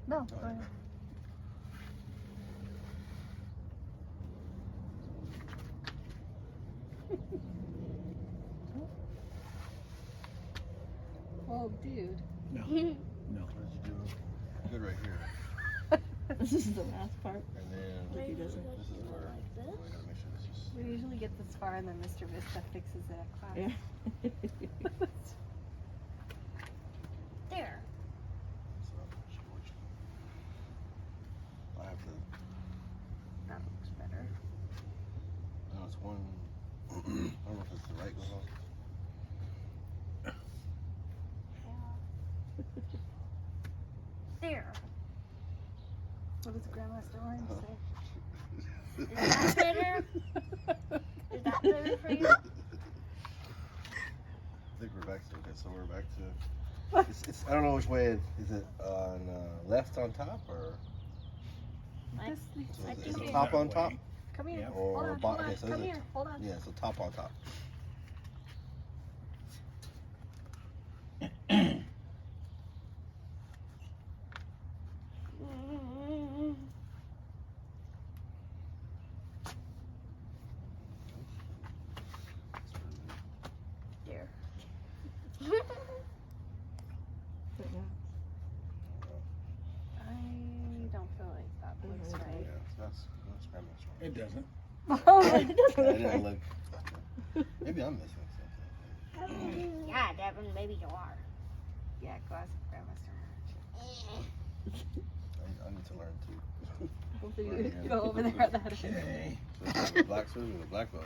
No, go ahead. Oh, dude. No. What did you do? Good right here. This is the last part. And then He doesn't. this is where we gotta make sure this is. We usually get this far and then Mr. Vista fixes it at class. Yeah. So, There. I have to. That looks better. No, it's one. I don't know if it's the right one. There. What does Grandmaster Orange say? Is that better? Is that better for you? I think we're back to okay. So we're back to. It's I don't know which way. Is it on left on top or This so I is think it it's top on top? Come here. Yeah. Hold Or on, bottom? hold on. Okay, so Come is it- here. Hold on. Yeah, so top on top. There. I don't feel like that looks Yeah, right. so that's Grandmaster. It doesn't. Oh, I didn't look. Maybe I'm missing something. Yeah, Devin, maybe you are. Yeah, classic Grandmaster Orange. I need to learn too. Hopefully Right, you yeah. go over there at that end. Okay. So it's the black suit or the black belt.